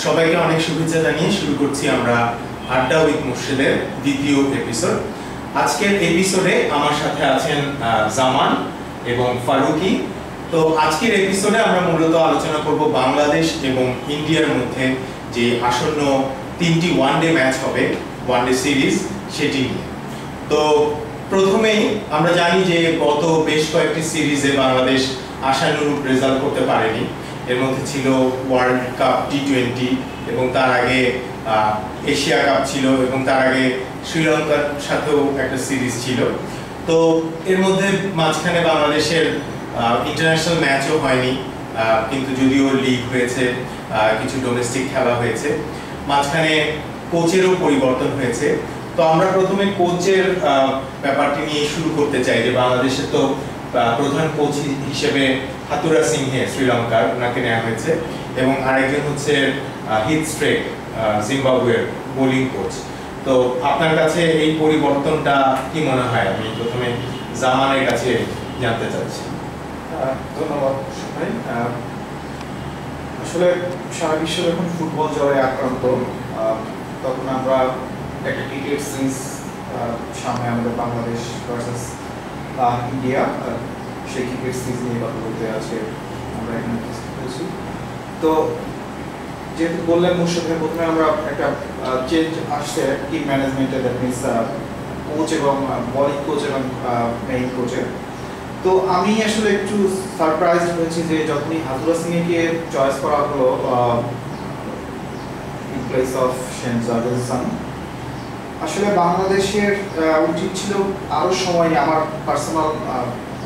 সবাইকে অনেক শুভেচ্ছা জানিয়ে শুরু করছি আমরা আড্ডা উইথ মুর্শিদের দ্বিতীয় এপিসোড। আজকের এপিসোডে আমার সাথে আছেন জামান এবং ফারুকি। তো আজকের এপিসোডে আমরা মূলত আলোচনা করব বাংলাদেশ এবং ইন্ডিয়ার মধ্যে যে আসন্ন 3টি ওয়ানডে ম্যাচ হবে, ওয়ানডে সিরিজ, সেটি নিয়ে। তো প্রথমেই আমরা জানি যে গত বেশ কয়েকটি সিরিজে বাংলাদেশ আশানুরূপ রেজাল্ট করতে পারেনি। এর মধ্যে ছিল ওয়ার্ল্ড কাপ টি20 এবং তার আগে এশিয়া কাপ ছিল এবং তার আগে শ্রীলঙ্কার সাথেও একটা সিরিজ ছিল। তো এর মধ্যে মাঝখানে বাংলাদেশের ইন্টারন্যাশনাল ম্যাচও হয়নি, কিন্তু যদিও লিগ হয়েছে, কিছু ডোমেস্টিক খেলা হয়েছে, মাঝখানে কোচেরও পরিবর্তন হয়েছে। তো আমরা প্রথমে কোচের ব্যাপারটি নিয়ে শুরু করতে চাই যে বাংলাদেশে তো প্রধান কোচ হিসেবে হাতুরা সিংহে শ্রীলঙ্কার, ওনাকে নেওয়া হয়েছে, এবং আরেকজন হচ্ছে হিথ স্ট্রেক জিম্বাবুয়ের বোলিং কোচ। তো আপনার কাছে এই পরিবর্তনটা কি মনে হয়? আমি প্রথমে জামানের কাছে জানতে চাচ্ছি। ধন্যবাদ ভাই। আসলে সারা বিশ্ব যখন ফুটবল জ্বরে আক্রান্ত, তখন আমরা একটা ক্রিকেট সিরিজ সামনে আমাদের বাংলাদেশ ভার্সেস ইন্ডিয়া, সেই ক্রিকেট সিরিজ নিয়ে কথা বলতে আজকে আমরা এখানে উপস্থিত হয়েছি। তো যেহেতু বললেন মুর্শিদ ভাই, প্রথমে আমরা একটা চেঞ্জ আসছে টিম ম্যানেজমেন্টে, দ্যাট মিনস কোচ এবং বলিং কোচ এবং মেইন কোচের। তো আমি আসলে একটু সারপ্রাইজড হয়েছি যে যখনই হাতুরা সিংকে চয়েস করা হলো ইন প্লেস অফ শেনজাদের সান, আসলে বাংলাদেশের উচিত ছিল আরও সময় নিয়ে, আমার পার্সোনাল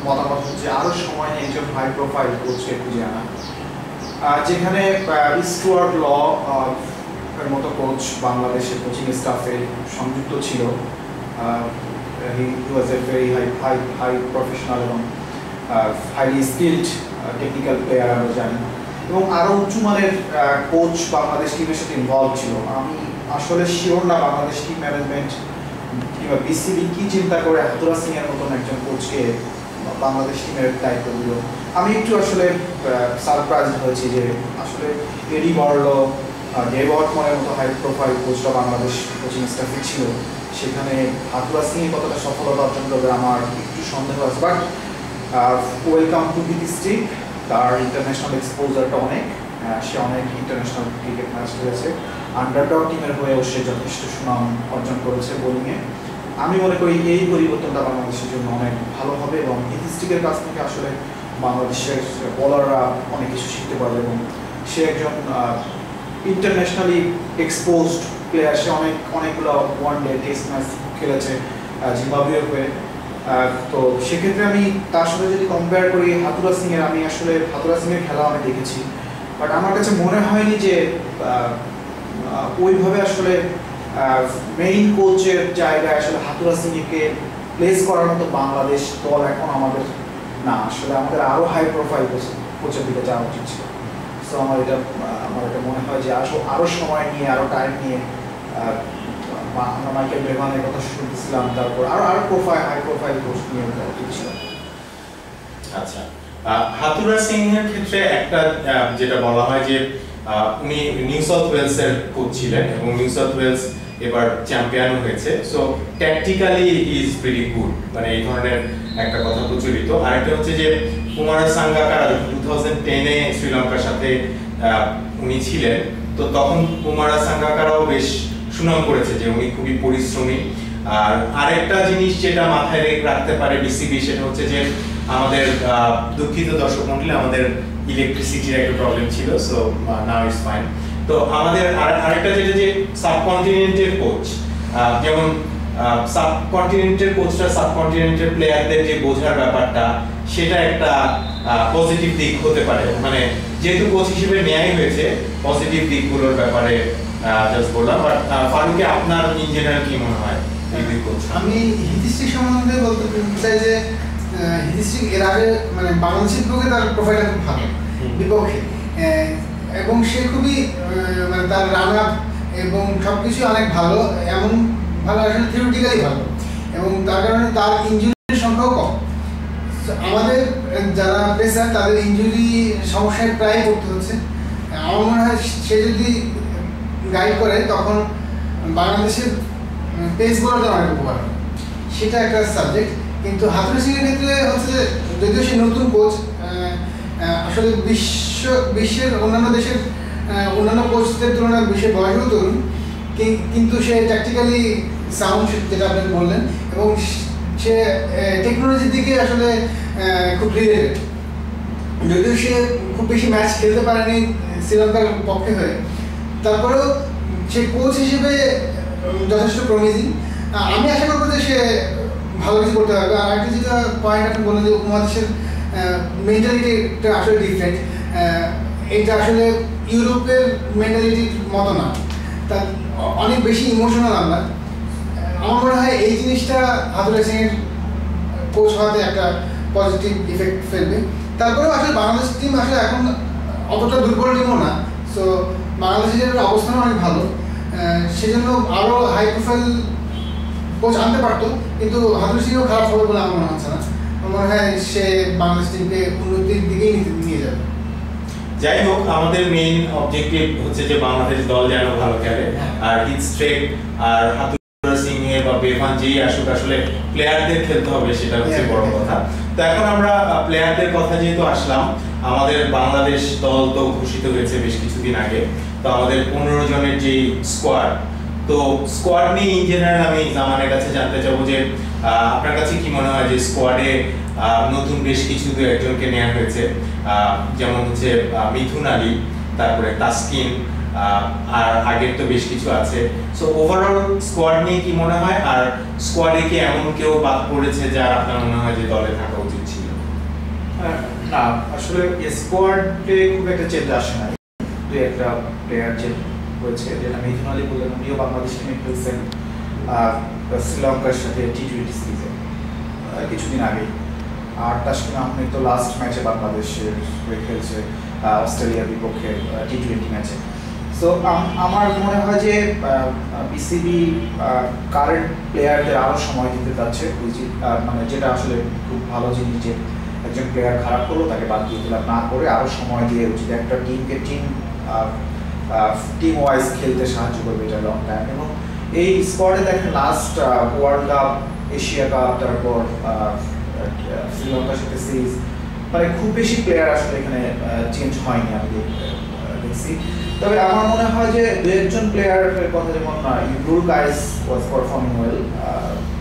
মতামত হচ্ছে আরও সময় নিয়ে একজন হাই প্রোফাইল কোচকে খুঁজে আনা, যেখানে স্টুয়ার্ট ল এর মতো কোচ বাংলাদেশের কোচিং স্টাফে সংযুক্ত ছিল। He was a very high professional এবং highly skilled technical player আমরা জানি, এবং আরও উঁচুমানের কোচ বাংলাদেশ টিমের সাথে ইনভলভ ছিল। আমি আসলে শিওর না বাংলাদেশ টিম ম্যানেজমেন্ট কিংবা বিসিবি কি চিন্তা করে হাতুরা সিং এর মতন একজন কোচকে বাংলাদেশ টিমের দায়িত্ব দিল। আমি একটু আসলে সারপ্রাইজ হয়েছি যে আসলে এডি বার্লো, ডেভ ওয়াটমনের মতো হাই প্রোফাইল কোচরা বাংলাদেশ কোচিং স্টাফে ছিল, সেখানে হাতুরা সিং কতটা সফলতা অর্জন করবে আমার একটু সন্দেহ আছে। But welcome to Heath Streak, তার ইন্টারন্যাশনাল এক্সপোজারটা অনেক, সে অনেক ইন্টারন্যাশনাল ক্রিকেট ম্যাচ খেলেছে, আন্ডারডগ টিমের হয়েও সে যথেষ্ট সুনাম অর্জন করেছে বোলিংয়ে। আমি মনে করি এই পরিবর্তনটা বাংলাদেশের জন্য অনেক ভালো হবে এবং হিথ স্ট্রিকের কাছ থেকে আসলে বাংলাদেশের বোলাররা অনেক কিছু শিখতে পারবে, এবং সে একজন ইন্টারন্যাশনালি এক্সপোজড প্লেয়ার। সে অনেকগুলো ওয়ানডে টেস্ট ম্যাচ খেলেছে জিম্বাবুয়ের হয়ে। তো সেক্ষেত্রে আমি তার সাথে যদি কম্পেয়ার করি হাতুরা সিংয়ের, আমি আসলে হাতুরা সিংয়ের খেলা আমি দেখেছি, বাট আমার কাছে মনে হয়নি যে ওইভাবে আসলে মেইন কোচের জায়গায় আসলে হাতুরা সিংকে প্লেস করার মতো বাংলাদেশ দল এখন আমাদের না। আসলে আমাদের আরও হাই প্রোফাইল কোচের দিকে যাওয়া উচিত ছিল। সো আমার এটা মনে হয় যে আরও সময় নিয়ে, আরও টাইম নিয়ে, আমরা মাইকেল বেমানের কথা শুনতেছিলাম, তারপর আরও হাই প্রোফাইল কোচ নিয়ে যাওয়া উচিত ছিল। আচ্ছা, হাতুরা সিংহের ক্ষেত্রে একটা যেটা বলা হয় যে উনি নিউ সাউথ ওয়েলসের কোচ ছিলেন এবং নিউ সাউথ ওয়েলস এবার চ্যাম্পিয়ন হয়েছে। So tactically he is pretty good, মানে এই ধরনের একটা কথা প্রচলিত। আরেকটা হচ্ছে যে কুমার সাঙ্গাকারা 2010-এ শ্রীলঙ্কার সাথে উনি ছিলেন, তো তখন কুমার সাঙ্গাকারাও বেশ সুনাম করেছে যে উনি খুবই পরিশ্রমী। আর আরেকটা জিনিস যেটা মাথায় রাখতে পারে বিসিবি, সেটা হচ্ছে যে আমাদের দুঃখিত দর্শক মন্ডলী, আমাদের ইলেকট্রিসিটির একটা প্রবলেম ছিল, সো নাও ইটস ফাইন। তো আমাদের আরেকটা যেটা যে সাবকন্টিনেন্টের কোচ, যেমন সাবকন্টিনেন্টের কোচরা সাবকন্টিনেন্টের প্লেয়ারদের যে বোঝার ব্যাপারটা, সেটা একটা পজিটিভ দিক হতে পারে। মানে যেহেতু কোচ হিসেবে নেওয়াই হয়েছে, পজিটিভ দিকগুলোর ব্যাপারে জাস্ট বললাম। বাট ফারুকি, আপনার ইন জেনারেল কি মনে হয় এই দুই কোচ? আমি হিথ স্ট্রিক সম্বন্ধে বলতে চাই যে হিথ স্ট্রিক এর আগে মানে বাংলাদেশের বিপক্ষে তার প্রোফাইলটা খুব ভালো বিপক্ষে, এবং সে খুবই মানে তার রান আপ এবং সব কিছুই অনেক ভালো, এমন ভালো আসলে থিওরিটিক্যালি ভালো, এবং তার কারণে তার ইনজুরির সংখ্যাও কম। আমাদের যারা পেসার তাদের ইনজুরি সমস্যায় প্রায় পড়তে হচ্ছে। আমার মনে হয় সে যদি গাইড করে তখন বাংলাদেশের পেস বোলারদের অনেক উপকার হয়, সেটা একটা সাবজেক্ট। কিন্তু হাতুড়ি সিংয়ের ক্ষেত্রে হচ্ছে যদিও সে নতুন কোচ, আসলে বিশ্বের অন্যান্য দেশের অন্যান্য কোচদের তুলনায় বিশ্বের বয়সও তরুণ, কিন্তু সে ট্যাকটিক্যালি সাউন্ড, যেটা আপনি বললেন, এবং সে টেকনোলজির দিকে আসলে খুব রিলেটেড। যদিও সে খুব বেশি ম্যাচ খেলতে পারেনি শ্রীলঙ্কার পক্ষে হয়ে, তারপরেও সে কোচ হিসেবে যথেষ্ট প্রমিজিং। আমি আশা করবো যে সে ভালো কিছু করতে পারবে। আর একটা যেটা পয়েন্ট আপনি বললেন যে উপমহাদেশের মেন্টালিটিটা আসলে ডিফারেন্ট, এটা আসলে ইউরোপের মেন্টালিটির মতো না, তার অনেক বেশি ইমোশনাল আমরা। আমার মনে হয় এই জিনিসটা হাতুড়ি সিংয়ের কোচ হওয়াতে একটা পজিটিভ ইফেক্ট ফেলবে। তারপরেও আসলে বাংলাদেশ টিম আসলে এখন অতটা দুর্বল টিমও না, সো বাংলাদেশের অবস্থানও অনেক ভালো, সেজন্য আরও হাই প্রোফাইল কোচ আনতে পারতো, কিন্তু হাতুড়ি সিংও খারাপ হবে বলে আমার মনে হচ্ছে না। আমার মনে হয় সে বাংলাদেশ টিমকে উন্নতির দিকেই নিয়ে যাবে। যাই হোক, আমাদের মেইন অবজেক্টিভ হচ্ছে যে বাংলাদেশ দল যেন ভালো খেলে, আর হিট স্ট্রেক আর হাতুড়ি সিং এ বা বেভান যেই আসুক, আসলে প্লেয়ারদের খেলতে হবে, সেটা হচ্ছে বড় কথা। তো এখন আমরা প্লেয়ারদের কথা যেহেতু আসলাম, আমাদের বাংলাদেশ দল তো ঘোষিত হয়েছে বেশ কিছুদিন আগে। তো আমাদের 15 জনের যে স্কোয়াড, তো স্কোয়াড নিয়ে ইন জেনারেল আমি জামানের কাছে জানতে চাবো যে আপনার কাছে কি মনে হয় যে স্কোয়াডে নতুন বেশ কিছু দু একজনকে নেওয়া হয়েছে, যেমন হচ্ছে মিথুন আলী, তারপরে তাসকিন, আর আগের তো বেশ কিছু আছে। সো ওভারঅল স্কোয়াড নিয়ে কি মনে হয়, আর স্কোয়াডে কি এমন কেউ বাদ পড়েছে যার আপনার মনে হয় যে দলে থাকা উচিত ছিল? না, আসলে স্কোয়াডে খুব একটা চেঞ্জ আসে না, দু একটা প্লেয়ার চেঞ্জ হয়েছে, যেটা মিথুন আলী বললেন, উনিও বাংলাদেশ টিমে খেলছেন শ্রীলঙ্কার সাথে টি-20 সিরিজে কিছুদিন আগে। আর তাসকিন আহমেদ তো লাস্ট ম্যাচে বাংলাদেশের হয়ে খেলছে অস্ট্রেলিয়ার বিপক্ষে টি-20 ম্যাচে। সো আমার মনে হয় যে বিসিবি কারেন্ট প্লেয়ারদের আরও সময় দিতে যাচ্ছে, মানে যেটা আসলে খুব ভালো জিনিস যে একজন প্লেয়ার খারাপ করলো তাকে বাদ দিয়ে দিলাম না করে আরও সময় দিয়ে উচিত, একটা টিমকে টিম ওয়াইজ খেলতে সাহায্য করবে এটা লং টাইম। এবং এই স্কোয়াডে দেখেন last world cup, Asia cup, তারপর শ্রীলঙ্কার সাথে সিরিজ, মানে খুব বেশি প্লেয়ার আসলে এখানে চেঞ্জ হয়নি আমি দেখছি। তবে আমার মনে হয় যে দু একজন প্লেয়ারের কথা, যেমন ইমরুল গাইস ওয়াজ পারফর্মিং ওয়েল,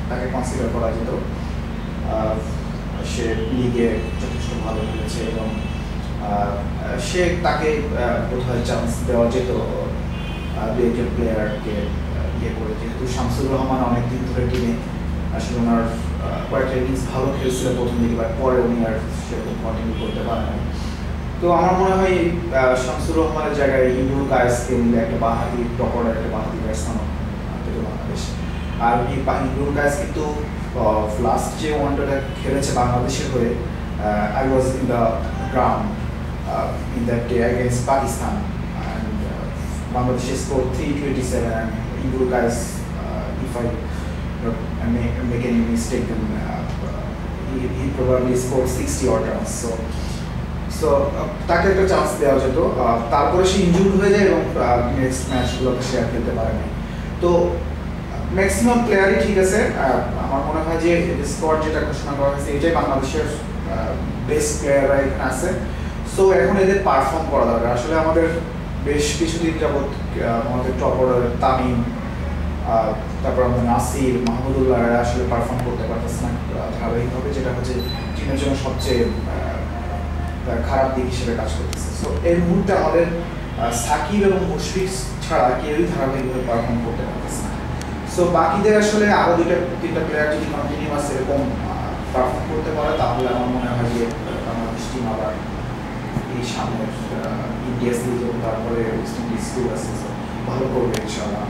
তাকে কনসিডার করা যেত, সে লিগে যথেষ্ট ভালো খেলেছে এবং তাকে বোধহয় চান্স দেওয়া যেত দু একজন প্লেয়ারকে ইয়ে করে, যেহেতু শামসুর রহমান অনেকদিন ধরে টিমে আসলে ওনার কয়েকটা ইনিংস ভালো খেলছিল প্রথম দিকে, বাট পরে উনি আর সেরকম কন্টিনিউ করতে পারেন। তো আমার মনে হয় শামসুর রহমানের জায়গায় ইমরুল গায়েসকে নিলে একটা বাঁহাতি টপার, একটা বাঁহাতি ব্যাটসম্যান পেল বাংলাদেশ। আর ইমরুল গায়েস কিন্তু লাস্ট যে ওয়ানডেটা খেলেছে বাংলাদেশের হয়ে, I was in the ground in that day against Pakistan, and Bangladesh scored 327, and Imrul guys, if I make any mistake, then he probably scored 60 odd runs. So তাকে একটা chance দেওয়া যেত, তারপরে সে ইনজুর্ড হয়ে যায় এবং নেক্সট ম্যাচগুলোতে সে আর খেলতে পারে না। তো ম্যাক্সিমাম প্লেয়ারই ঠিক আছে, আমার মনে হয় যে স্কোয়াড যেটা ঘোষণা করা হয়েছে এটাই বাংলাদেশের বেস্ট প্লেয়াররা এখানে আছে। সো এখন এদের পারফর্ম করা দরকার। আসলে আমাদের বেশ কিছুদিন যাবৎ আমাদের টপ অর্ডার তামিম, তারপর আমাদের নাসির, মাহমুদুল্লাহ আসলে পারফর্ম করতে পারতেছে না ধারাবাহিকভাবে, যেটা হচ্ছে টিমের জন্য সবচেয়ে খারাপ দিক হিসেবে কাজ করতেছে। সো এই মুহূর্তে আমাদের সাকিব এবং মুশফিক ছাড়া কেউই ধারাবাহিকভাবে পারফর্ম করতে পারতেছে না। সো বাকিদের আসলে আরও তিনটা প্লেয়ার যদি কন্টিনিউয়াস এরকম পারফর্ম করতে পারে, তাহলে আমার মনে হয় যে বাংলাদেশ টিম আবার এই সামনের ইন্ডিয়া সিরিজ এবং তারপরে ওয়েস্ট ইন্ডিজ সিরিজ আছে, ভালো করবে ইনশাআল্লাহ।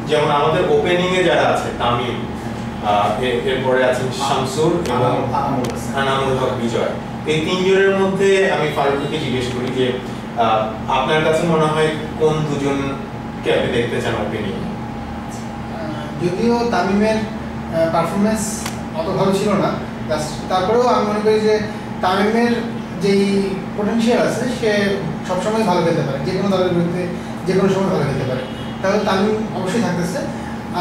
যেমন আমাদের ওপেনিং এ যারা আছে তামিম, এরপরে আছেন শামসুর এবং আনামুল হক বিজয়, এই তিনজনের মধ্যে আমি ফারুককে জিজ্ঞেস করি যে আপনার কাছে মনে হয় কোন দুজনকে আপনি দেখতে চান ওপেনিং? যদিও তামিমের পারফরমেন্স অত ভালো ছিল না, তারপরেও আমি মনে করি যে তামিমের যেই পোটেনশিয়াল আছে সে সবসময় ভালো খেলতে পারে, যে কোনো দলের বিরুদ্ধে যে কোনো সময় ভালো খেলতে পারে, তাহলে তামিম অবশ্যই থাকতেছে।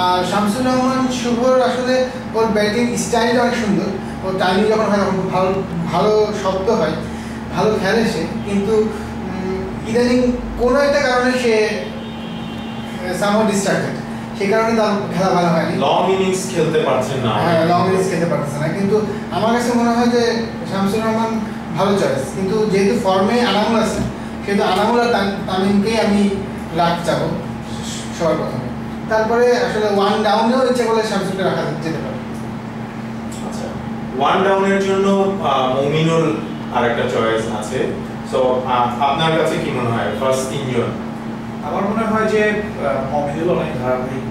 আর শামসুর রহমান শুভর আসলে ওর ব্যাটিং স্টাইলটা অনেক সুন্দর, ওর টাইমিং যখন হয় তখন ভালো ভালো শব্দ হয়, ভালো খেলে সে, কিন্তু ইদানিং কোনো একটা কারণে সে সামহাউ ডিস্ট্রাক্টেড, সেই কারণে তার খেলা ভালো হয়নি, লং ইনিংস খেলতে পারছেন না। হ্যাঁ, লং ইনিংস খেলতে পারতেছে না। কিন্তু আমার কাছে মনে হয় যে শামসুর রহমান ভালো চয়েস, কিন্তু যেহেতু ফর্মে আনামুল আছে সেহেতু আনামুল আর তামিমকেই আমি রাখতে চাবো সবার প্রথমে। তারপরে আসলে ওয়ান ডাউনেও ইচ্ছে করলে শামসুরকে রাখা যেতে পারে। আচ্ছা, ওয়ান ডাউনের জন্য মুমিনুল আরেকটা চয়েস আছে। সো আপনার কাছে কি মনে হয় ফার্স্ট তিনজন? আমার মনে হয় যে মমিনুল অনেক ধারাবাহিক,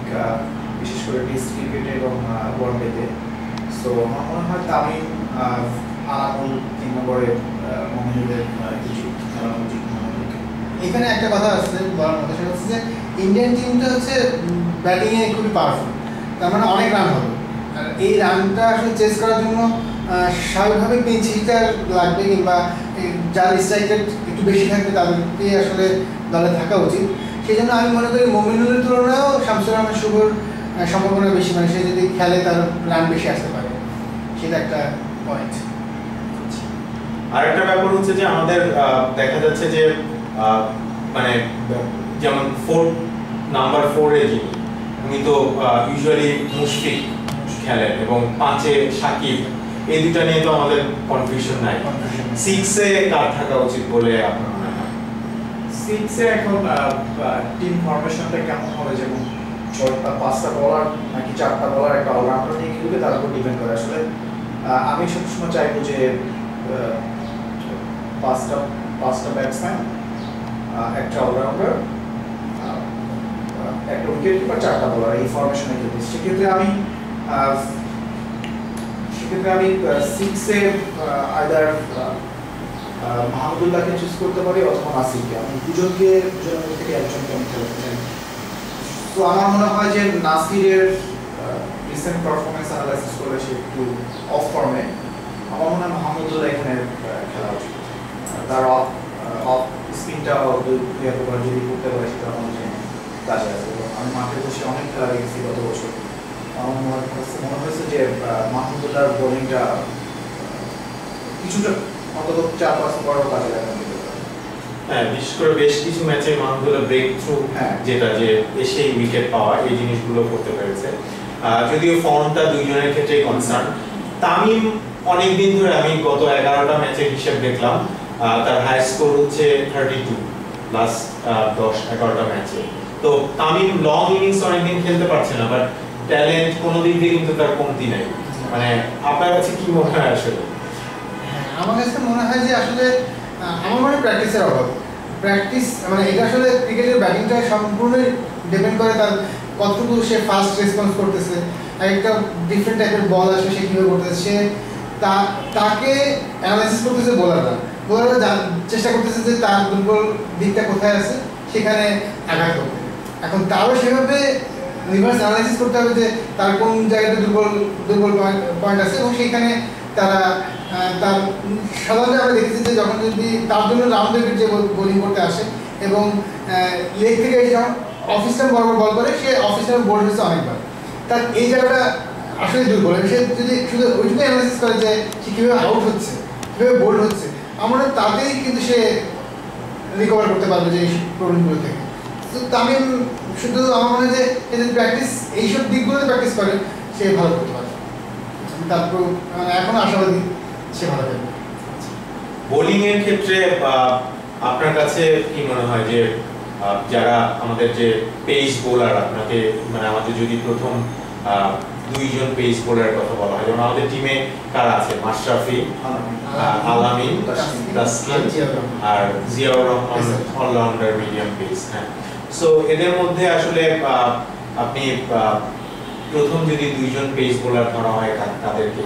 বিশেষ করে টেস্ট ক্রিকেটে এবং ওয়ানডেতে। সো আমার মনে হয় তামিম, আনামুল 3 নম্বরে, মমিনুলের কিছু খেলা উচিত মনে হয়। এখানে একটা কথা আছে বলার মতো, সেটা হচ্ছে যে ইন্ডিয়ান টিমটা হচ্ছে ব্যাটিংয়ে খুবই পাওয়ারফুল, তার মানে অনেক রান হবে। আর এই রানটা আসলে চেস করার জন্য স্বাভাবিকভাবে পিঞ্চ হিটার লাগবে, কিংবা যার স্ট্রাইক রেট একটু বেশি থাকবে তাদেরকে আসলে দলে থাকা উচিত। সেই জন্য আমি মনে করি মমিনুলের তুলনায়ও শামসুর রহমান শুভর সম্ভাবনা বেশি, মানে সে যদি খেলে তার রান বেশি আসতে পারে, সেটা একটা পয়েন্ট। আরেকটা ব্যাপার হচ্ছে যে আমাদের দেখা যাচ্ছে যে মানে যেমন নাম্বার 4 এ যিনি, উনি তো ইউজুয়ালি মুশফিক খেলেন এবং 5-এ সাকিব, এই দুটা নিয়ে তো আমাদের কনফিউশন নাই। 6-এ কার থাকা উচিত বলে আপনার মনে হয়? 6-এ এখন টিম ফরমেশনটা কেমন হবে, যেমন 5টা বলার নাকি 4টা বলার, একটা অলরাউন্ডার নিয়ে খেলবে, তার উপর ডিপেন্ড করে। আসলে আমি সবসময় চাইবো যে 5টা ব্যাটসম্যান, একটা অলরাউন্ডার, একটা উইকেট কিপার, 4টা বলার, এই ফরমেশনে খেলতে। সেক্ষেত্রে আমি 6-এ আইদার মাহমুদুল্লাহকে চুজ করতে পারি অথবা নাসিরকে। আমি দুজনের মধ্যে থেকে একজনকে আমি খেলাতে চাই। তো আমার মনে হয় যে নাসিরের রিসেন্ট পারফরমেন্স অ্যানালাইসিস করলে সে একটু অফ ফর্মে, আমার মনে হয় মাহমুদুল্লাহ এখানে খেলা উচিত। তার অফ স্পিনটা যদি করতে পারে সেটা আমার কাজে আছে। আমি মাঠে বসে অনেক খেলা দেখেছি গত বছর, আমার মনে হয়েছে যে মাহমুদুল্লাহর বোলিংটা কিছুটা অন্তত 4-5 বড় কাজে লাগানো যেতে পারে। হ্যাঁ, বিশেষ করে বেশ কিছু ম্যাচে মাহমুদুল্লাহ ব্রেক থ্রু, যেটা যে এসেই উইকেট পাওয়া, এই জিনিসগুলো করতে পেরেছে। যদিও ফর্মটা দুইজনের ক্ষেত্রেই কনসার্ন। তামিম অনেকদিন ধরে, আমি গত 11টা ম্যাচের হিসেব দেখলাম, তার হাই স্কোর হচ্ছে 32 লাস্ট 10-11টা ম্যাচে। তো তামিম লং ইনিংস অনেকদিন খেলতে পারছে না, বাট ট্যালেন্ট কোনো দিক দিয়ে কিন্তু তার কমতি নাই। মানে আপনার কাছে কি মনে হয় আসলে? আমার কাছে মনে হয় যে আসলে আমার মনে প্র্যাকটিসের অভাব। প্র্যাকটিস মানে এটা আসলে ক্রিকেটের ব্যাটিংটা সম্পূর্ণই ডিপেন্ড করে তার কতটুকু সে ফাস্ট রেসপন্স করতেছে, একটা ডিফারেন্ট টাইপের বল আসবে সে কীভাবে করতেছে, সে তাকে অ্যানালাইসিস করতেছে বোলাররা চেষ্টা করতেছে যে তার দুর্বল দিকটা কোথায় আছে সেখানে আঘাত করতে। এখন তারও সেভাবে রিভার্স অ্যানালাইসিস করতে হবে যে তার কোন জায়গাটা দুর্বল পয়েন্ট আছে, এবং সেখানে তারা তার সাধারণত আমরা দেখেছি যে যখন যদি তার জন্য রাউন্ড উইকেট যে বোলিং করতে আসে এবং লেগ থেকে যখন অফ স্টাম্প বরাবর বল করে, সে অফ স্টাম্প বোল্ড হচ্ছে অনেকবার, তার এই জায়গাটা আসলে দুর্বল। সে যদি শুধু ওইটুকু অ্যানালাইসিস করে যে সে কীভাবে আউট হচ্ছে, কীভাবে বোল্ড হচ্ছে, আমরা তাতেই কিন্তু সে রিকভার করতে পারবে যে এই প্রবলেমগুলো থেকে। তো তামিম শুধু আমার মনে হয় যে যদি প্র্যাকটিস এইসব দিকগুলোতে প্র্যাকটিস করে সে ভালো করতে পারে। তারপর এখন আশাবাদী সে ভালো করবে। বোলিং এর ক্ষেত্রে আপনার কাছে কি মনে হয় যে যারা আমাদের যে পেস বোলার, আপনাকে মানে আমাদের যদি প্রথম 2জন পেস বোলারের কথা বলা হয়, যেমন আমাদের টিমে কারা আছে? মাশরাফি, আলামিন, তাসকিন আর Ziaur Rahman, allrounder medium pace. হ্যাঁ, সো এদের মধ্যে আসলে আপনি প্রথম যদি 2জন পেস বোলার ধরা হয় তাদেরকে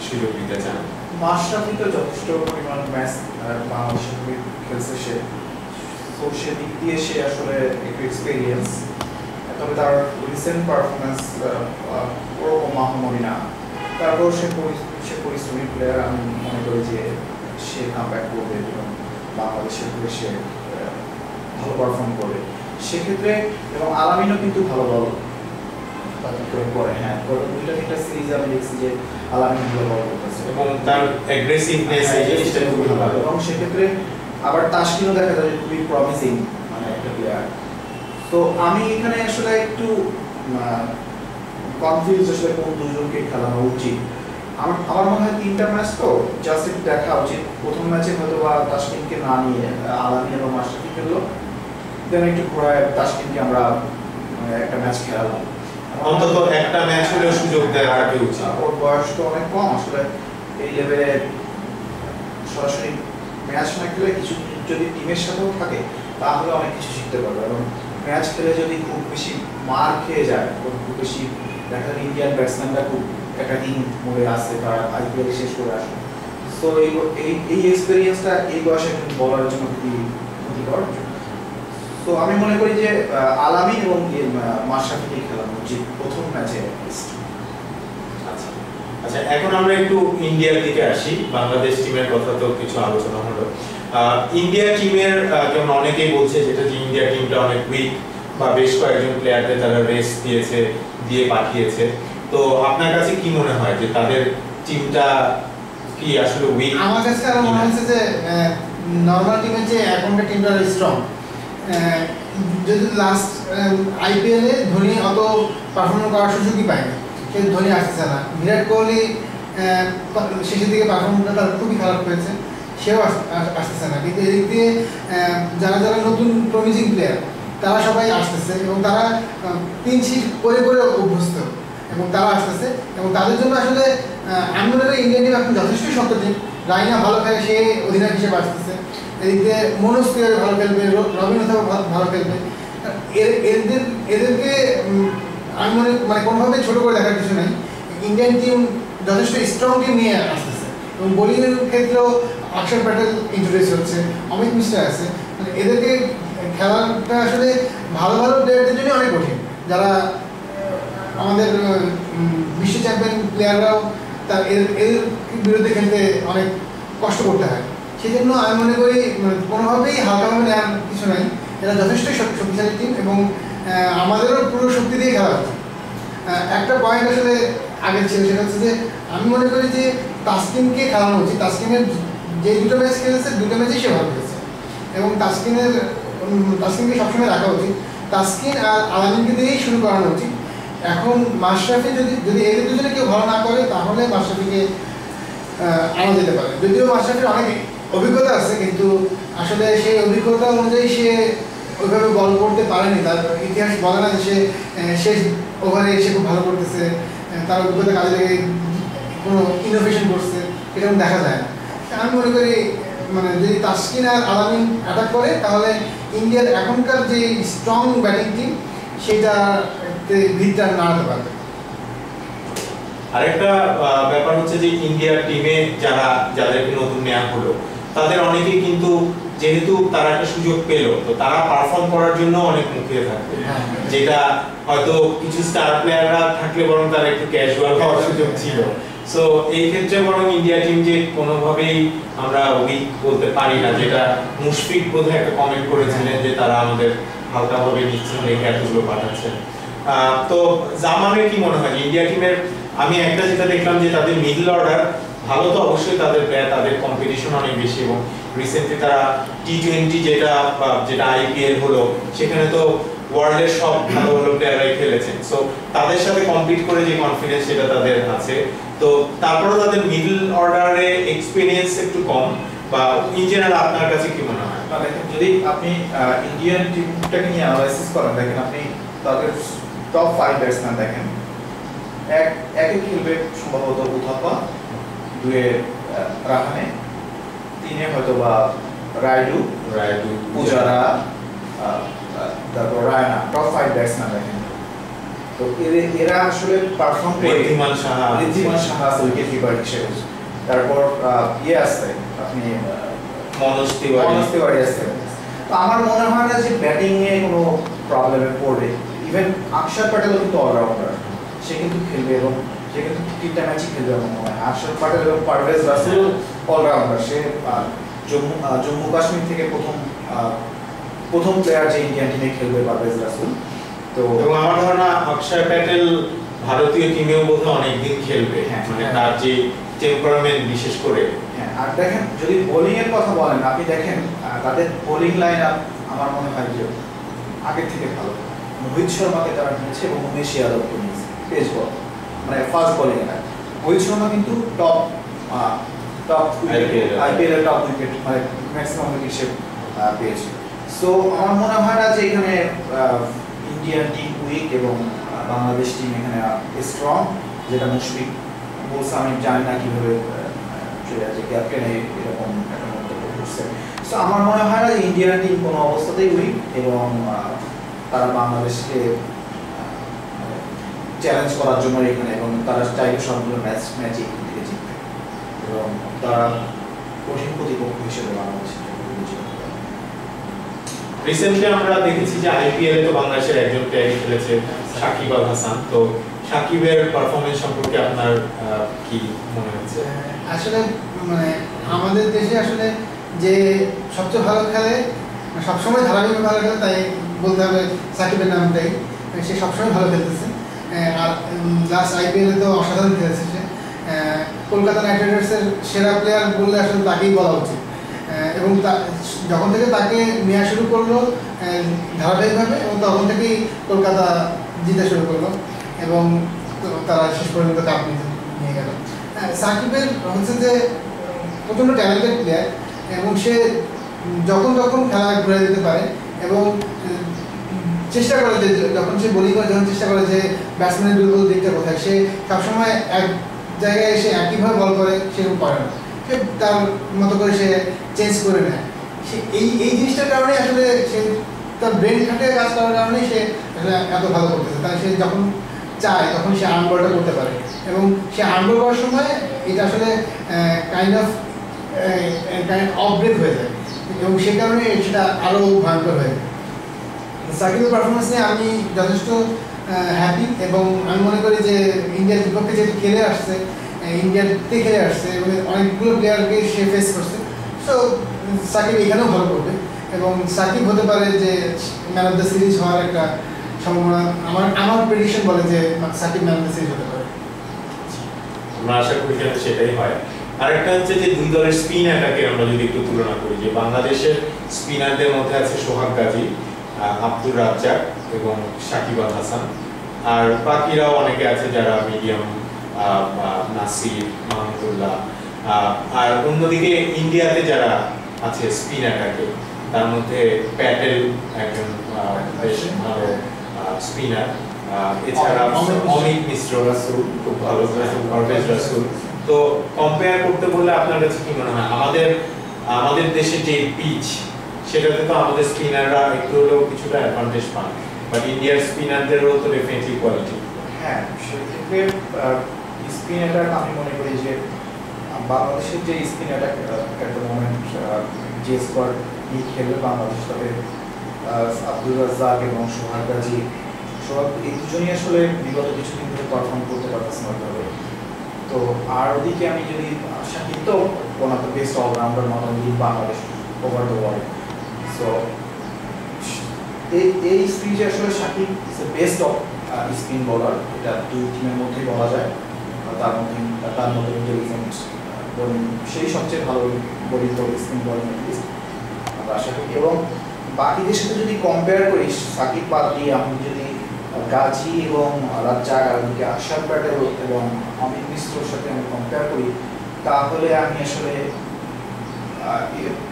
সুযোগ দিতে চান? মাশরাফি তো যথেষ্ট পরিমাণ ম্যাচ বাংলাদেশের হয়ে খেলছে সে, তো সেদিক দিয়ে সে আসলে একটু এক্সপিরিয়েন্স, তবে তার রিসেন্ট পারফরমেন্স ওরকম মাহমুদি না। তারপর সে পরিশ্রমী প্লেয়ার, আমি মনে করি যে সে কামব্যাক করবে এবং বাংলাদেশের হয়ে সে ভালো পারফর্ম করবে সেক্ষেত্রে, এবং আলামিনও কিন্তু ভালো বল করে। হ্যাঁ, দুইটা তিনটা সিরিজ আমি দেখছি যে আলামিন ভালো বল করতেছে এবং তার অ্যাগ্রেসিভনেস এই জিনিসটা খুবই ভালো, এবং সেক্ষেত্রে আবার তাসকিনও দেখা যায় খুবই প্রমিসিং মানে একটা প্লেয়ার। তো আমি এখানে আসলে একটু কনফিউজ আসলে কোন দুজনকে খেলানো উচিত। আমার মনে হয় তিনটা ম্যাচ তো জাস্ট একটু দেখা উচিত। প্রথম ম্যাচে হয়তো বা তাসকিনকে না নিয়ে আলামিন এবং মাশরাফি খেললো, দেন একটু ঘোরায় তাসকিনকে আমরা একটা ম্যাচ খেলালাম, অন্তত একটা ম্যাচ হলেও সুযোগ দেওয়া রাখা উচিত। ওর বয়স তো অনেক কম আসলে এই লেভেলে সরাসরি ম্যাচ না খেলে কিছু যদি টিমের সাথেও থাকে তাহলে অনেক কিছু শিখতে পারবে। এবং ম্যাচ খেলে যদি খুব বেশি মার খেয়ে যায়, খুব বেশি দেখা যায় ইন্ডিয়ান ব্যাটসম্যানরা খুব একাধিক মোড়ে আসছে, তারা আইপিএল শেষ করে আসে। সো এই এক্সপিরিয়েন্সটা এই বয়সে কিন্তু বলার জন্য খুবই ক্ষতিকর। তো আমি মনে করি যে আলামিন এবং মাশরাফিকে খেলানো উচিত প্রথম ম্যাচে। আচ্ছা আচ্ছা, এখন আমরা একটু ইন্ডিয়ার দিকে আসি। বাংলাদেশ টিমের কথা তো কিছু আলোচনা হলো। ইন্ডিয়া টিমের যেমন অনেকেই বলছে যেটা যে ইন্ডিয়া টিমটা অনেক উইক, বা বেশ কয়েকজন প্লেয়ারদের তারা রেস্ট দিয়ে পাঠিয়েছে। তো আপনার কাছে কি মনে হয় যে তাদের টিমটা কি আসলে উইক? আমার কাছে আরো মনে হচ্ছে যে নরমাল টিমের যে এখনকার টিমটা স্ট্রং। যদি লাস্ট আইপিএল এ ধোনি অত পারফর্ম করার সুযোগই পায়নি, কিন্তু ধোনি আসতেছে না। বিরাট কোহলি শেষের দিকে পারফর্মটা তার খুবই খারাপ হয়েছে, সেও আসতেছে না। কিন্তু এদিক দিয়ে যারা যারা নতুন প্রমিজিং প্লেয়ার তারা সবাই আসতেছে, এবং তারা পিঞ্চি করে করে অভ্যস্ত, এবং তারা আসতেছে। এবং তাদের জন্য আসলে আমি মনে করি ইন্ডিয়ান টিম এখন যথেষ্ট শক্ত টিম। রাইনা ভালো খেলে, সে অধিনায়ক হিসেবে আসতেছে। এদিকে মনোজ তিওয়ারি ভালো খেলবে, রবিন ভালো খেলবে। এদেরকে আমি মানে কোনোভাবে ছোট করে দেখার কিছু নাই। ইন্ডিয়ান টিম যথেষ্ট স্ট্রং টিম নিয়ে আসতেছে, এবং বোলিংয়ের ক্ষেত্রেও অক্ষর প্যাটেল ইন্ট্রোডিউস হচ্ছে, অমিত মিশ্রা আছে। মানে এদেরকে খেলাটা আসলে ভালো ভালো প্লেয়ারদের জন্য অনেক কঠিন, যারা আমাদের বিশ্ব চ্যাম্পিয়ন প্লেয়াররাও তার এদের বিরুদ্ধে খেলতে অনেক কষ্ট করতে হয়। সেই জন্য আমি মনে করি কোনোভাবেই হালকাভাবে নেওয়ার কিছু নাই। এরা যথেষ্ট শক্তিশালী টিম, এবং আমাদেরও পুরো শক্তি দিয়ে খেলা হচ্ছে। একটা পয়েন্ট আসলে আগে ছিল, সেটা হচ্ছে যে আমি মনে করি যে তাসকিনকে খেলানো উচিত। তাসকিনের যে দুটো ম্যাচ খেলেছে, দুটো ম্যাচেই সে ভালো খেলেছে, এবং তাসকিনকে সবসময় রাখা উচিত। তাসকিন আর আলামিনকে দিয়েই শুরু করানো উচিত। এখন মাশরাফি যদি এদের দুজনে কেউ ভালো না করে, তাহলে মাশরাফিকে আনা যেতে পারে। যদিও মাশরাফির অনেক অভিজ্ঞতা আছে, কিন্তু আসলে সেই অভিজ্ঞতা অনুযায়ী সে ওইভাবে বল করতে পারেনি। তার ইতিহাস বলে না যে সে শেষ ওভারে এসে খুব ভালো করতেছে, তার অভিজ্ঞতা কাজে লেগে কোনো ইনোভেশন করছে, এরকম দেখা যায় না। আমি মনে করি মানে যদি তাসকিন আর আলামিন অ্যাটাক করে, তাহলে ইন্ডিয়ার এখনকার যে স্ট্রং ব্যাটিং টিম সেটা ভিতটা নাড়াতে পারবে। আরেকটা ব্যাপার হচ্ছে যে ইন্ডিয়ার টিমে যাদেরকে নতুন নেওয়া হলো, তাদের অনেকেই কিন্তু যেহেতু তারা একটা সুযোগ পেল, তো তারা পারফর্ম করার জন্য অনেক মুখিয়ে থাকবে, যেটা হয়তো কিছু স্টার প্লেয়াররা থাকলে বরং তারা একটু ক্যাজুয়াল হওয়ার সুযোগ ছিল। সো এই ক্ষেত্রে বরং ইন্ডিয়া টিম যে কোনোভাবেই আমরা উইক বলতে পারি না, যেটা মুশফিক বোধহয় একটা কমেন্ট করেছিলেন যে তারা আমাদের হালকাভাবে নিচ্ছেন, রেখে এতগুলো পাঠাচ্ছেন। তো জামানের কি মনে হয় ইন্ডিয়া টিমের? আমি একটা যেটা দেখলাম যে তাদের মিডল অর্ডার ভালো, তো অবশ্যই তাদের কম্পিটিশন অনেক বেশি, এবং রিসেন্টলি তারা টি20 যেটা আইপিএল হলো, সেখানে তো ওয়ার্ল্ডের সব ভালো ভালো প্লেয়াররাই খেলেছেন। সো তাদের সাথে কম্পিট করে যে কনফিডেন্স সেটা তাদের আছে। তো তারপরে তাদের মিডল অর্ডারে এক্সপেরিয়েন্স একটু কম, বা ইন জেনারেল আপনার কাছে কি মনে হয়? দেখেন, যদি আপনি ইন্ডিয়ান টিমটাকে নিয়ে অ্যানালাইসিস করেন, দেখেন আপনি তাদের টপ 5 ব্যাটসম্যান দেখেন, একে খেলবে সম্ভবত উথাপ্পা, দুয়ে রাহানে, তিনে হয়তো বা রায়ডু, পূজারা, তারপর রায়না। টপ 5 ব্যাটসম্যান দেখেন। তো এরা আসলে পারফর্ম করে। ঋদ্ধিমান সাহা আছে উইকেট কিপার হিসেবে। তারপর আছে আপনি মনোজ তিওয়ারি আছে। তো আমার মনে হয় না যে ব্যাটিং এ কোনো প্রবলেমে পড়বে। ইভেন অক্ষর প্যাটেলও কিন্তু অলরাউন্ডার, সে কিন্তু খেলবে, এবং সে কিন্তু 3টা ম্যাচই খেলবে আমার মনে হয়। হর্ষদ প্যাটেল এবং পারভেজ রাসেল অলরাউন্ডার, সে জম্মু কাশ্মীর থেকে প্রথম প্লেয়ার যে ইন্ডিয়ান টিমে খেলবে পারভেজ রাসেল। তো এবং আমার ধারণা অক্ষয় প্যাটেল ভারতীয় টিমেও বোধহয় অনেকদিন খেলবে, মানে তার যে টেম্পারমেন্ট বিশেষ করে। হ্যাঁ, আর দেখেন যদি বোলিং এর কথা বলেন, আপনি দেখেন তাদের বোলিং লাইন আপ আমার মনে হয় যে আগের থেকে ভালো। রোহিত শর্মাকে তারা নিয়েছে এবং উমেশ যাদবকে নিয়েছে পেস বল, মানে ফাস্ট বোলিং এ। রোহিত শর্মা কিন্তু টপ আইপিএল এর টপ উইকেট, মানে ম্যাক্সিমাম উইকেট সে পেয়েছে। সো আমার মনে হয় না যে এখানে ইন্ডিয়ান টিম উইক এবং বাংলাদেশ টিম এখানে স্ট্রং, যেটা মুশফিক বলছে। আমি জানি না কিভাবে ক্যাপ্টেন এরকম একটা মন্তব্য করছে। সো আমার মনে হয় না যে ইন্ডিয়ান টিম কোনো অবস্থাতেই উইক, এবং তারা বাংলাদেশকে চ্যালেঞ্জ করার জন্য এখানে, এবং তারা চাইবে সবগুলো ম্যাচই এখান থেকে জিতবে, এবং তারা কঠিন প্রতিপক্ষ হিসেবে বাংলাদেশকে রিসেন্টলি আমরা দেখেছি যে আইপিএল তো বাংলাদেশের একজন প্লেয়ার খেলেছে, সাকিব আল হাসান। তো সাকিবের পারফরম্যান্স সম্পর্কে আপনার কি মনে হচ্ছে? আসলে মানে আমাদের দেশে আসলে যে সবচেয়ে ভালো খেলে, সবসময় ধারাবাহিক ভালো খেলে, তাই বলতে হবে সাকিবের নামটাই। সে সবসময় ভালো খেলতেছে, আর লাস্ট আইপিএলে তো অসাধারণ খেলেছে সে। কলকাতা নাইট রাইডার্সের সেরা প্লেয়ার বললে আসলে তাকেই বলা উচিত। এবং যখন থেকে তাকে নেওয়া শুরু করলো ধারাবাহিকভাবে, এবং তখন থেকেই কলকাতা জিতে শুরু করলো, এবং তারা শেষ পর্যন্ত কাপ নিয়ে গেল। সাকিবের হচ্ছে যে প্রচণ্ড ট্যালেন্টেড প্লেয়ার, এবং সে যখন খেলা ঘুরে দিতে পারে, এবং চেষ্টা করে যে যখন সে বোলিং করে, যখন চেষ্টা করে যে ব্যাটসম্যানের দুর্বল দিকটা কোথায়, সে সবসময় এক জায়গায় এসে একইভাবে বল করে সেরকম করে না, সে তার মতো করে সে চেঞ্জ করে নেয়। সে এই জিনিসটার কারণে আসলে সে তার ব্রেন খাটে কাজ করার কারণে সে আসলে এত ভালো করতেছে। তাই সে যখন চায় তখন সে আর্ম বলটা করতে পারে, এবং সে আর্ম বল করার সময় এটা আসলে কাইন্ড অফ অফ ব্রেক হয়ে যায়, এবং সে কারণে সেটা আরও ভয়ঙ্কর হয়ে যায়। সাকিবের পারফরমেন্স নিয়ে আমি যথেষ্ট হ্যাপি, এবং আমি মনে করি যে ইন্ডিয়ার বিপক্ষে যেহেতু খেলে আসছে, ইন্ডিয়াতে খেলে আসছে, এবং অনেকগুলো প্লেয়ারকে সে ফেস করছে। সো সাকিব এখানেও ভালো করবে, এবং সাকিব হতে পারে যে ম্যান অফ দ্য সিরিজ হওয়ার একটা সম্ভাবনা। আমার প্রেডিকশন বলে যে Shakib man of the series হতে পারে। আমরা আশা করি যেন সেটাই হয়। আরেকটা হচ্ছে যে দুই দলের স্পিন অ্যাটাকে আমরা যদি একটু তুলনা করি, যে বাংলাদেশের স্পিনারদের মধ্যে আছে সোহাগ গাজী, আব্দুর রাজ্জাক এবং সাকিব আল হাসান, আর বাকিরাও অনেকে আছে যারা মিডিয়াম, নাসির, মাহমুদুল্লাহ। আর অন্যদিকে ইন্ডিয়াতে যারা আছে স্পিন অ্যাটাকে, তার মধ্যে প্যাটেল একজন বেশ ভালো স্পিনার, এছাড়া অমিত মিশ্র, রাসুল খুব ভালো, পারভেজ রাসুল। তো কম্পেয়ার করতে বললে আপনার কাছে কি মনে হয় আমাদের দেশে যে পিচ, সেটাতে তো আমাদের স্পিনাররা একটু হলেও কিছুটা অ্যাডভান্টেজ পান, বাট ইন্ডিয়ার স্পিনারদেরও তো ডেফিনেটলি কোয়ালিটি। হ্যাঁ, সেক্ষেত্রে স্পিন অ্যাটাক আমি মনে করি যে বাংলাদেশের যে spin attack at the moment যে স্কোয়াড নিয়ে খেলবে বাংলাদেশ, তবে আব্দুর রাজ্জাক এবং সোহাগ গাজী, এই দুজনই আসলে বিগত কিছুদিন ধরে পারফর্ম করতে পারতেছে ভালোভাবে। তো আর ওদিকে আমি যদি সাকিব তো one of the best allrounder not only Bangladesh, over the world. So এই সিরিজে আসলে Shakib is the best of spin bowler, এটা দুই টিমের মধ্যেই বলা যায়। তার মধ্যে ইন্টেলিজেন্ট বোলিং, সেই সবচেয়ে ভালো বোলিং করে স্পিন বোলিং আমরা আশা করি। এবং বাকিদের সাথে যদি কম্পেয়ার করি, সাকিব বাদ দিয়ে আমি যদি গাজী এবং রাজ্জাক, আর ওদিকে হর্ষদ প্যাটেল এবং অমিত মিশ্রর সাথে আমি কম্পেয়ার করি, তাহলে আমি আসলে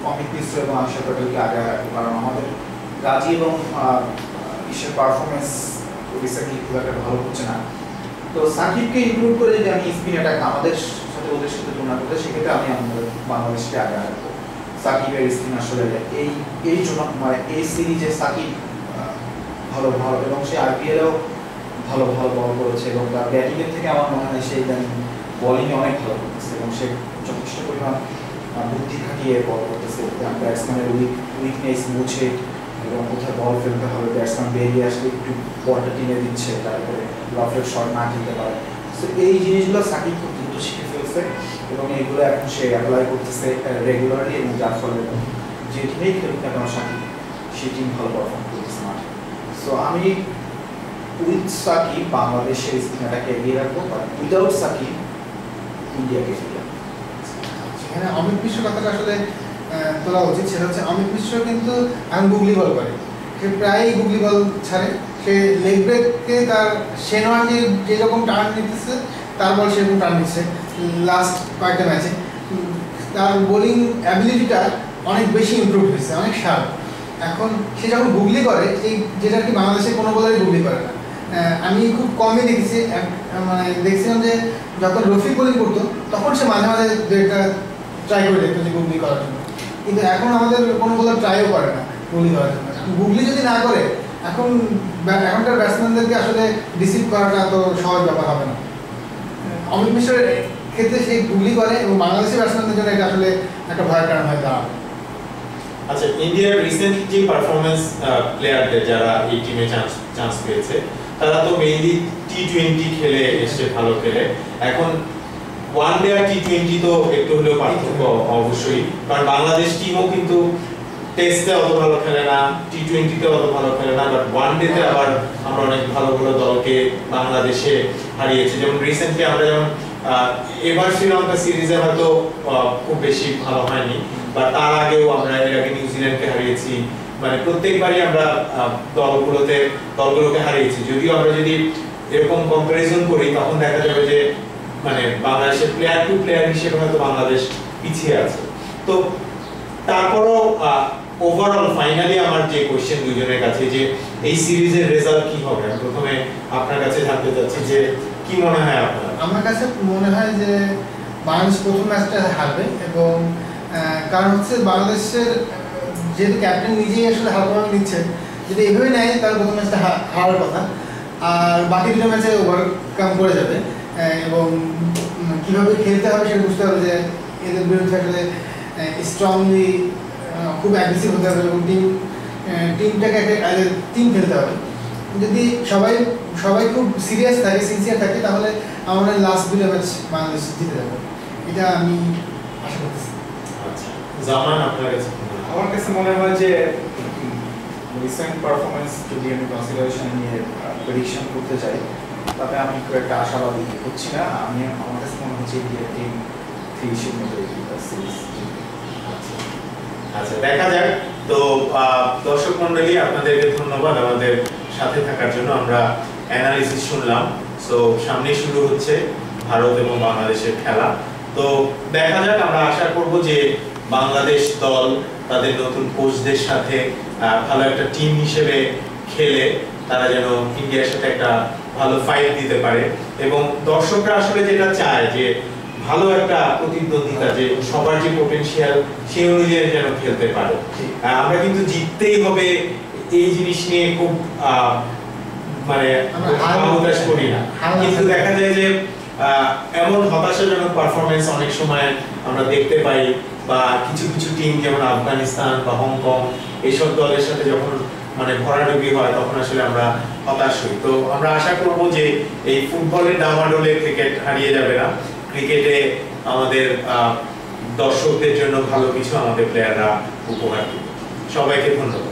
অমিত মিশ্র এবং হর্ষদ প্যাটেলকে আগে রাখবো, কারণ আমাদের গাজী এবং ইসের পারফরমেন্স রিসেন্টলি খুব একটা ভালো হচ্ছে না। তো সাকিবকে ইনক্লুড করে যদি আমি স্পিন অ্যাটাক আমাদের সাথে ওদের সাথে তুলনা করতে, সেক্ষেত্রে আমি আমাদের বাংলাদেশকে আগে রাখবো। সাকিবের স্পিন আসলে এই জন্য মানে এই সিরিজে সাকিব ভালো এবং সে আইপিএলেও ভালো বল করেছে, এবং তার ব্যাটিংয়ের থেকে আমার মনে হয় সে বোলিংয়ে অনেক ভালো করতেছে, এবং সে যথেষ্ট পরিমাণ বুদ্ধি খাটিয়ে বল করতেছে। ব্যাটসম্যানের উইকনেস মুছে, এবং কোথায় বল ফেলতে হবে, ব্যাটসম্যান বেরিয়ে আসলে একটু বলটা টেনে দিচ্ছে, তারপরে লফের শট না খেলতে পারে। সো তো এই জিনিসগুলো সাকিব খুব দ্রুত শিখে ফেলছে এবং এইগুলো এখন সে অ্যাপ্লাই করতেছে রেগুলারলি, এবং যার ফলে যে টিমেই খেলুক না কেন সাকিব সেই টিম ভালো পারফর্ম করতেছে মাঠে। সো আমি উইথ সাকিব বাংলাদেশের স্পিনারটাকে এগিয়ে রাখবো, বাট উইদাউট সাকিব ইন্ডিয়াকে এগিয়ে রাখবো। এখানে অমিত মিশ্র কথাটা আসলে তোলা উচিত, সেটা হচ্ছে অমিত মিশ্র কিন্তু এখন গুগলি বল করে, সে প্রায়ই গুগলি বল ছাড়ে। সে লেগ ব্রেককে তার শেনওয়ার যেরকম টার্ন নিতেছে তার বল সেরকম টার্ন নিচ্ছে লাস্ট কয়েকটা ম্যাচে। তার বোলিং অ্যাবিলিটিটা অনেক বেশি ইমপ্রুভ হয়েছে, অনেক শার্প। এখন সে যখন গুগলি করে, এই যেটা কি বাংলাদেশে কোনো বলারই গুগলি করে না। আমি খুব কমই দেখেছি, মানে দেখছিলাম যে যখন রফিক বোলিং করতো তখন সে মাঝে মাঝে একটা ট্রাই করে দেখতো যে গুগলি করার জন্য, কিন্তু এখন আমাদের কোনো বোলার ট্রাইও করে না গুগলি করার জন্য। গুগলি যদি না করে, এখনকার ব্যাটসম্যানদেরকে আসলে রিসিভ করাটা তো সহজ ব্যাপার হবে না। অমিত মিশ্রের ক্ষেত্রে সেই গুগলি করে এবং বাংলাদেশের ব্যাটসম্যানদের জন্য এটা আসলে একটা ভয়ের কারণ হয়ে দাঁড়াবে। আচ্ছা, ইন্ডিয়ার রিসেন্টলি যে পারফরমেন্স প্লেয়ারদের যারা এই টিমে চান্স পেয়েছে, তারা তো মেইনলি টি-20 খেলে এসে ভালো খেলে। এখন ওয়ান ডে আর টি-20 তো একটু হলেও পার্থক্য অবশ্যই, কারণ বাংলাদেশ টিমও কিন্তু টেস্টে অত ভালো খেলে না, টি-20 তে অত ভালো খেলে না, বাট ওয়ান ডে তে আবার আমরা অনেক ভালো ভালো দলকে বাংলাদেশে হারিয়েছি। যেমন রিসেন্টলি আমরা যেমন এবার শ্রীলঙ্কা সিরিজে হয়তো খুব বেশি ভালো হয়নি, বা তার আগেও আমরা এর আগে নিউজিল্যান্ডকে হারিয়েছি, মানে প্রত্যেকবারই আমরা দলগুলোকে হারিয়েছি। যদিও আমরা যদি এরকম কম্পারিজন করি তখন দেখা যাবে যে মানে বাংলাদেশের প্লেয়ার টু প্লেয়ার হিসেবে হয়তো বাংলাদেশ পিছিয়ে আছে। তো তারপরও ওভারঅল ফাইনালি আমার যে কোশ্চেন দুজনের কাছে, যে এই সিরিজের রেজাল্ট কি হবে, আমি প্রথমে আপনার কাছে জানতে চাচ্ছি যে কি মনে হয় আপনার? আমার কাছে মনে হয় যে বাংলাদেশ প্রথম ম্যাচটা হারবে, এবং কারণ হচ্ছে বাংলাদেশের যেহেতু ক্যাপ্টেন নিজেই আসলে হালকা নিচ্ছে, যদি এভাবে নেয় তাহলে প্রথম ম্যাচটা হারার কথা, আর বাকি দুটো ম্যাচে ওভারকাম করে যাবে। এবং কীভাবে খেলতে হবে সেটা বুঝতে হবে, যে এদের বিরুদ্ধে আসলে স্ট্রংলি খুব অ্যাগ্রেসিভ হতে হবে এবং টিমটাকে একটা টিম খেলতে হবে। যদি সবাই খুব সিরিয়াস থাকে, সিনসিয়ার থাকে, তাহলে আমাদের লাস্ট দুটো ম্যাচ বাংলাদেশ জিতে যাবে, এটা আমি আশা করতেছি। আচ্ছা, জামান আপনার কাছে? আমার কাছে মনে হয় যে রিসেন্ট পারফরমেন্স যদি আমি কনসিডারেশনে নিয়ে প্রেডিকশন করতে চাই, তাতে আমি খুব একটা আশাবাদী হচ্ছি না। আমার কাছে মনে হচ্ছে ইন্ডিয়ার টিম 3-0 মতো সিরিজ। আচ্ছা, দেখা যাক। তো দর্শক মন্ডলী, আপনাদেরকে ধন্যবাদ আমাদের সাথে থাকার জন্য। আমরা অ্যানালিসিস শুনলাম। সো সামনে শুরু হচ্ছে ভারত এবং বাংলাদেশের খেলা। তো দেখা যাক, আমরা আশা করব যে বাংলাদেশ দল তাদের নতুন কোচদের সাথে ভালো একটা টিম হিসেবে খেলে তারা যেন ইন্ডিয়ার সাথে একটা ভালো ফাইট দিতে পারে, এবং দর্শকরা আসলে যেটা চায় যে ভালো একটা প্রতিদ্বন্দ্বিতা, যে সবার যে পটেনশিয়াল সেই অনুযায়ী যেন খেলতে পারে। আমরা কিন্তু জিততেই হবে এই জিনিস নিয়ে খুব মানে হতাশ করি না, কিন্তু দেখা যায় যে এমন হতাশাজনক পারফরমেন্স অনেক সময় আমরা দেখতে পাই, বা কিছু কিছু টিম যেমন আফগানিস্তান বা হংকং এইসব দলের সাথে যখন মানে ভরাডুবি হয় তখন আসলে আমরা হতাশ হই। তো আমরা আশা করব যে এই ফুটবলের ডামাডোলে ক্রিকেট হারিয়ে যাবে না, ক্রিকেটে আমাদের দর্শকদের জন্য ভালো কিছু আমাদের প্লেয়াররা উপহার দিবে। সবাইকে ধন্যবাদ।